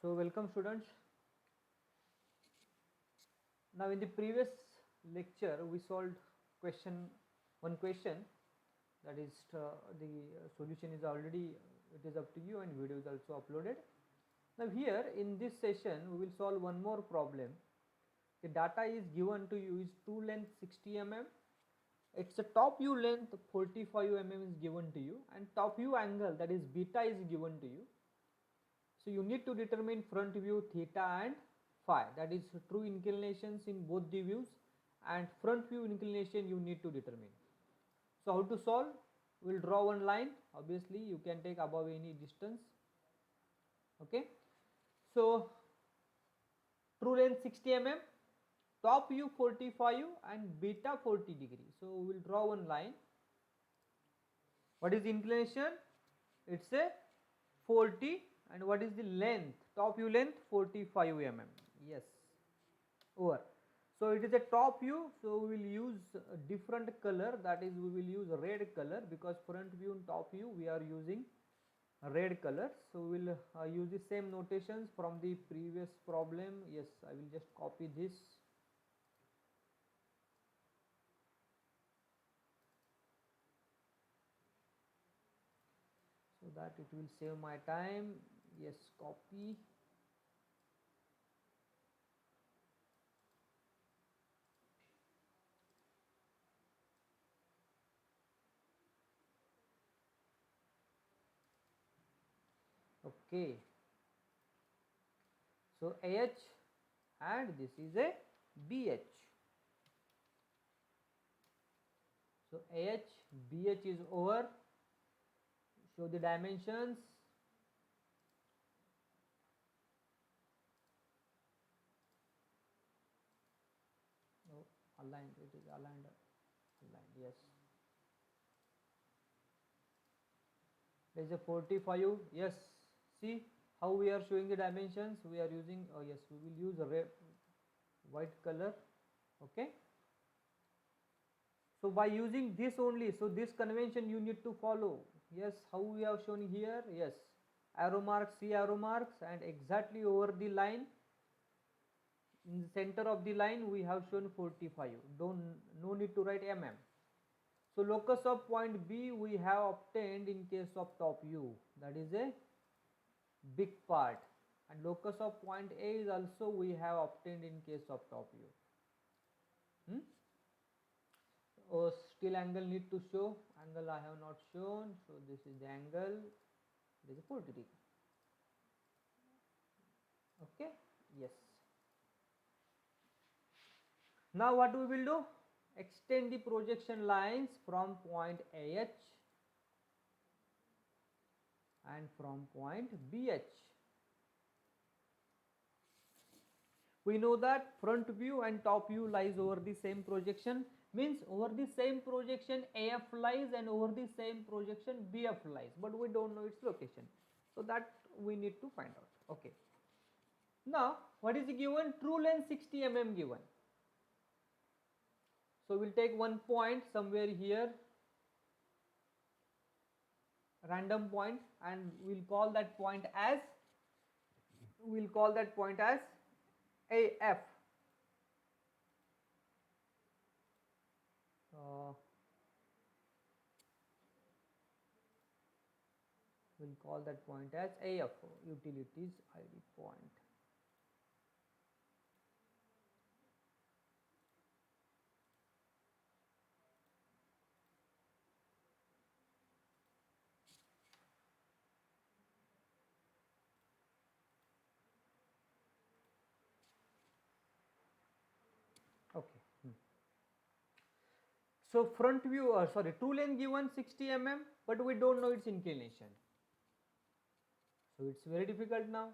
So welcome students. Now in the previous lecture we solved one question, that is the solution is already, it is up to you, and video is also uploaded. Now here in this session we will solve one more problem. The data is given to you is true length 60 mm, its a top view length 45 mm is given to you, and top view angle, that is beta, is given to you. So you need to determine front view theta and phi, that is true inclinations in both the views, and front view inclination you need to determine. So how to solve? We will draw one line. Obviously you can take above any distance. Okay. So true length 60 mm, top view 45 and beta 40 degree. So we will draw one line. What is the inclination? It's a 40, and what is the length? Top view length 45 mm. Yes, over. So it is a top view, so we will use a different color, that is we will use red color, because front view and top view we are using red color. So we will use the same notations from the previous problem. Yes, I will just copy this. So that it will save my time. Yes, copy. Okay. So AH, and this is a BH. So AH, BH is over. Show the dimensions. Oh, aligned, it is aligned, yes. There is a 45, yes. See how we are showing the dimensions. We are using, oh yes, we will use a red, white color. Okay. So by using this only, so this convention you need to follow. Yes, how we have shown here, yes. Arrow marks, see arrow marks, and exactly over the line, in the center of the line we have shown 45. No need to write mm. So locus of point B we have obtained in case of top view, that is a big part, and locus of point A is also we have obtained in case of top view. Oh, still angle need to show. Angle I have not shown, so this is the angle. It is a 40 degree. Okay, yes. Now what we will do? Extend the projection lines from point AH and from point BH. We know that front view and top view lies over the same projection, means over the same projection AF lies and over the same projection BF lies, but we don't know its location. So that we need to find out. Okay. Now what is given? True length 60 mm given. So we will take one point somewhere here, random point, and we will call that point as, AF. We'll call that point as AF, utilities ID point. Okay. So front view, true length given 60 mm, but we don't know its inclination. So it's very difficult now.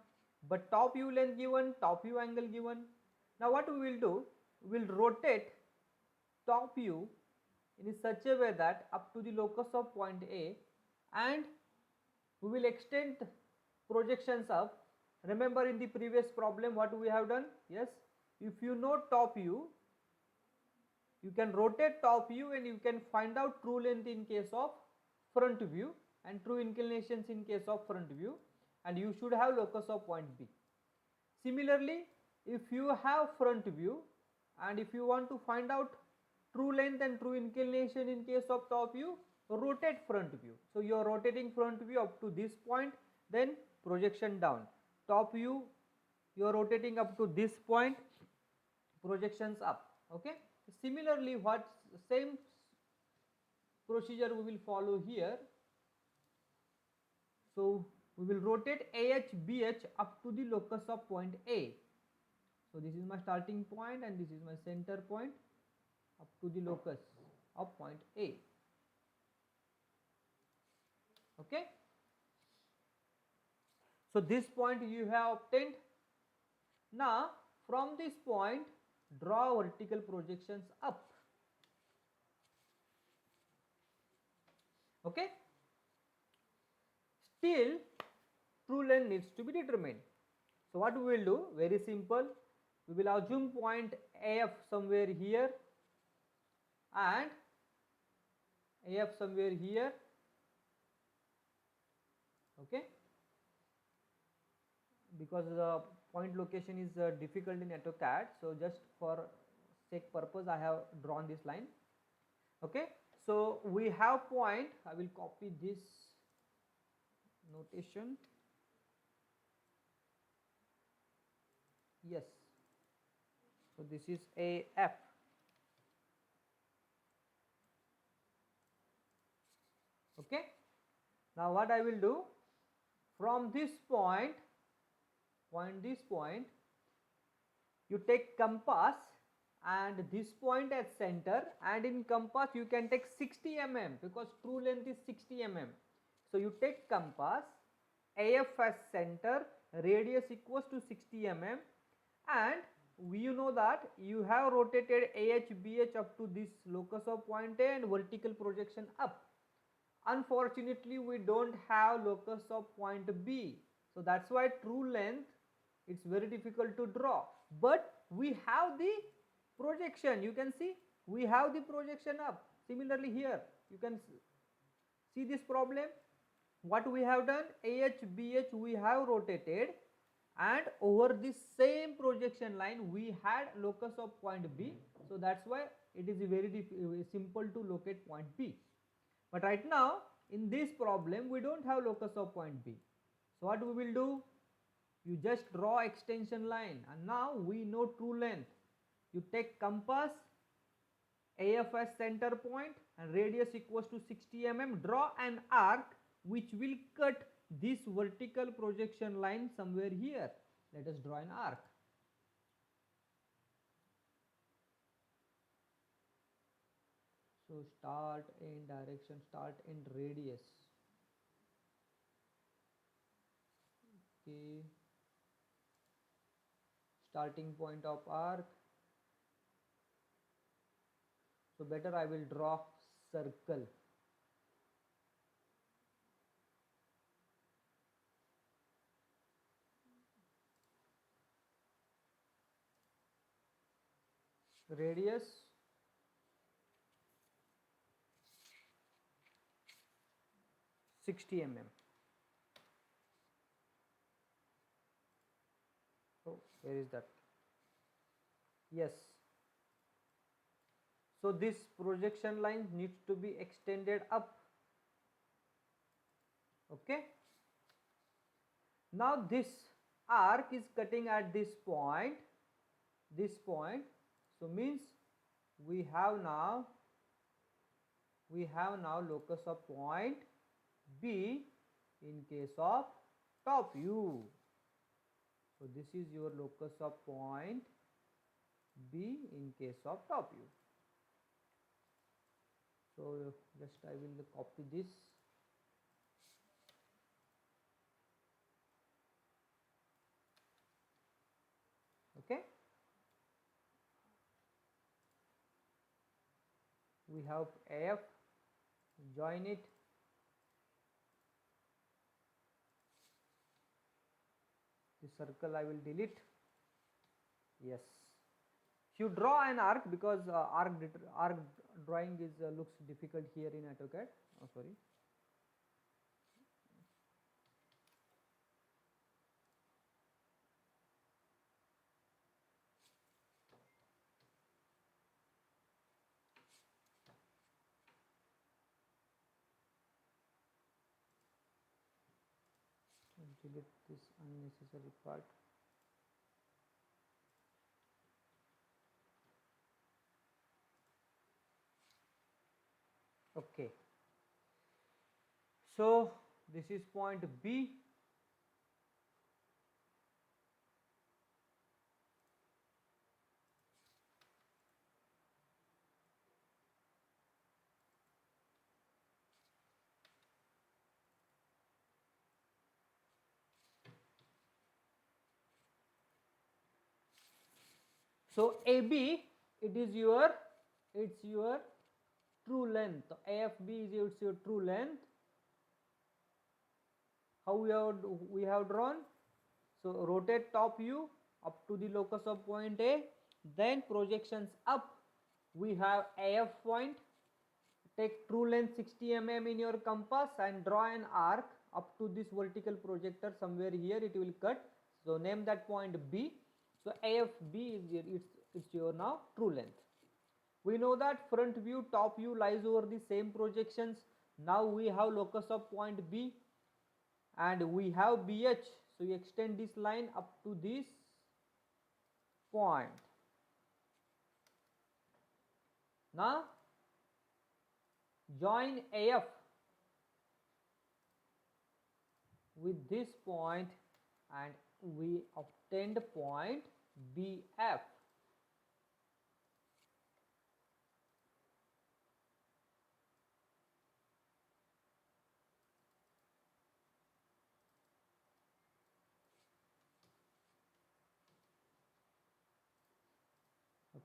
But top view length given, top view angle given. Now what we will do? We will rotate top view in such a way that up to the locus of point A, and we will extend projections up. Remember in the previous problem what we have done? Yes, if you know top view, you can rotate top view and you can find out true length in case of front view and true inclinations in case of front view, and you should have locus of point B. Similarly, if you have front view and if you want to find out true length and true inclination in case of top view, rotate front view. So you are rotating front view up to this point, then projection down. Top view you are rotating up to this point, projections up. Okay. Similarly, what same procedure we will follow here. So we will rotate AH BH up to the locus of point A. So this is my starting point and this is my center point up to the locus of point A. Okay. So this point you have obtained. Now from this point draw vertical projections up. Okay. Still true length needs to be determined. So what we will do, very simple, we will assume point AF somewhere here and AF somewhere here. Okay, because the point location is difficult in AutoCAD, so just for sake purpose I have drawn this line. Okay, so we have point, I will copy this notation. Yes, so this is AF. Okay, now what I will do, from this point, this point, you take compass and this point as center, and in compass you can take 60 mm because true length is 60 mm. So you take compass, AF as center, radius equals to 60 mm, and you know that you have rotated AH BH up to this locus of point A and vertical projection up. Unfortunately, we don't have locus of point B, so that's why true length it's very difficult to draw, but we have the projection. You can see we have the projection up. Similarly here you can see this problem. What we have done, AH BH we have rotated, and over this same projection line we had locus of point B, so that's why it is very simple to locate point B. But right now in this problem we don't have locus of point B, so what we will do, you just draw extension line, and now we know true length. You take compass, AF as center point and radius equals to 60 mm, draw an arc which will cut this vertical projection line somewhere here. Let us draw an arc. So start, end, direction, start, end, radius. Okay. Starting point of arc. So better I will draw circle. Radius $60 mm. So where is that? Yes. So this projection line needs to be extended up. Okay. Now this arc is cutting at this point. So means we have now locus of point B in case of top view. So this is your locus of point B in case of top view. So just I will copy this. Okay. We have AF, join it. The circle I will delete. Yes. If you draw an arc, because arc drawing is looks difficult here in AutoCAD. Oh, sorry. delete this unnecessary part. Okay, so this is point B. So AB, it's your true length. AFB is your true length. How we have drawn? So rotate top view up to the locus of point A, then projections up. We have AF point. Take true length 60 mm in your compass and draw an arc up to this vertical projector. Somewhere here it will cut. So name that point B. So AFB is it's your now true length. We know that front view, top view lies over the same projections. Now we have locus of point B and we have BH. So you extend this line up to this point. Now join AF with this point and we obtained point BF.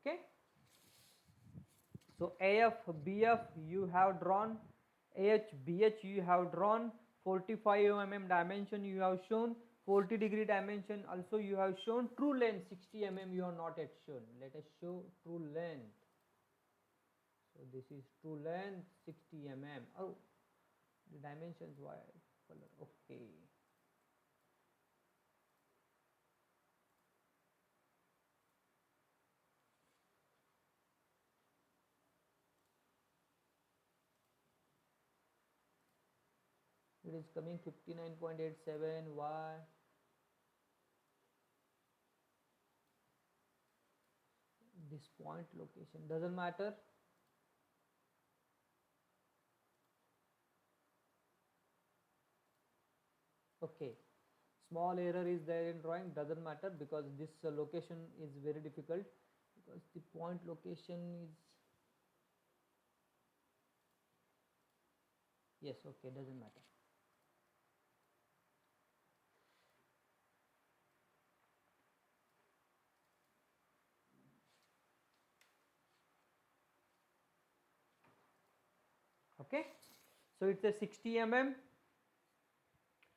Okay, so AF BF you have drawn, AH BH you have drawn, 45 mm dimension you have shown, 40-degree dimension also you have shown, true length 60 mm you have not yet shown. Let us show true length. So this is true length 60 mm. Oh, the dimensions why color. Okay. It is coming 59.87. Why? This point location doesn't matter. Okay, small error is there in drawing, doesn't matter because this location is very difficult because the point location is, yes, okay, doesn't matter. Okay, so it's a 60 mm,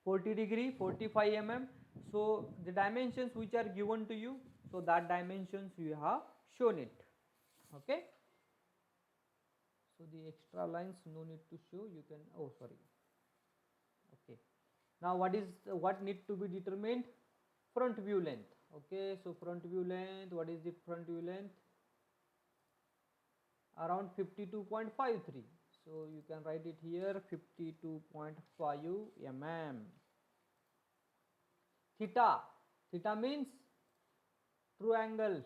40-degree, 45 mm. So the dimensions which are given to you, so that dimensions you have shown it. Okay, so the extra lines no need to show, you can, oh sorry. Okay, now what need to be determined? Front view length. Okay, so front view length, what is the front view length? Around 52.53. So you can write it here, 52.5 mm. Theta, theta means true angle.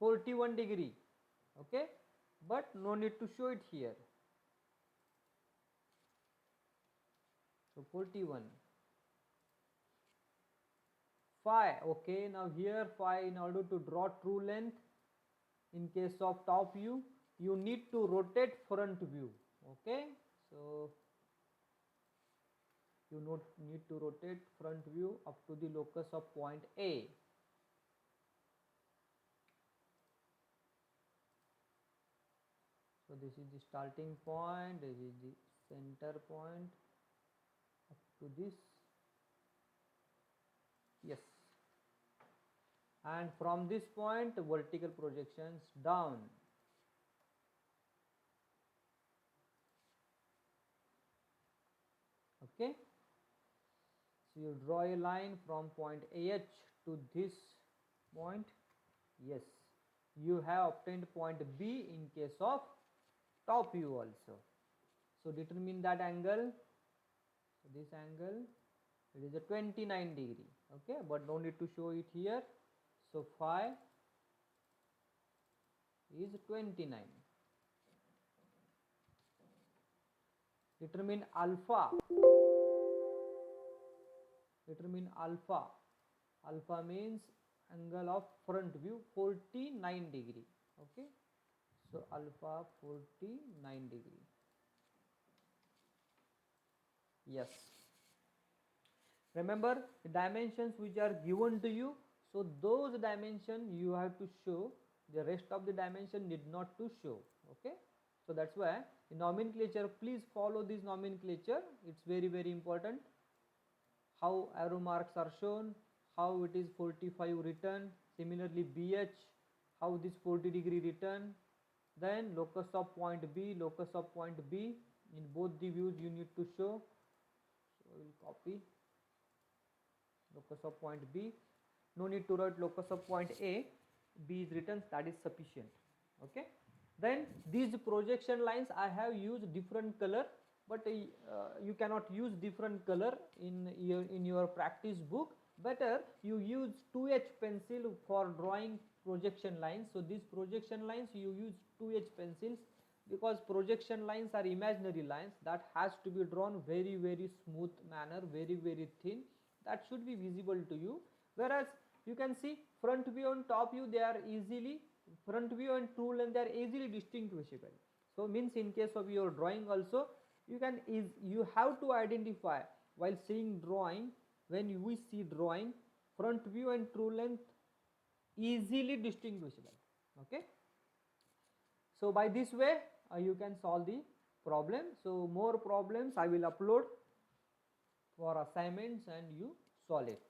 (41°). Okay, but no need to show it here. So 41. Phi. Okay, now here phi, in order to draw true length in case of top view, you need to rotate front view. Okay, so you need to rotate front view up to the locus of point A. So this is the starting point, this is the center point up to this, yes, and from this point vertical projections down. Okay, so you draw a line from point AH to this point. Yes, you have obtained point B in case of top view also. So determine that angle. So this angle, it is a 29 degree, okay, but no need to show it here. So phi is 29. Determine alpha. Determine alpha. Alpha means angle of front view, 49 degree, okay. So alpha 49 degree. Yes. Remember the dimensions which are given to you. So those dimensions you have to show. The rest of the dimension need not to show. Okay. So that's why in nomenclature, please follow this nomenclature. It's very, very important. How arrow marks are shown, how it is 45 written. Similarly BH, how this 40 degree written. Then locus of point B, locus of point B. In both the views you need to show. So I will copy locus of point B. No need to write locus of point A. B is written, that is sufficient. Okay. Then these projection lines I have used different color, but you cannot use different color in your practice book. Better you use 2H pencil for drawing projection lines. So these projection lines you use 2H pencils, because projection lines are imaginary lines that has to be drawn very, very smooth manner, very, very thin, that should be visible to you. Whereas you can see front view and top view, they are easily, front view and true length, they are easily distinguishable. So means in case of your drawing also, you have to identify while seeing drawing, when we see drawing, front view and true length easily distinguishable. Okay. So by this way you can solve the problem. So more problems I will upload for assignments and you solve it.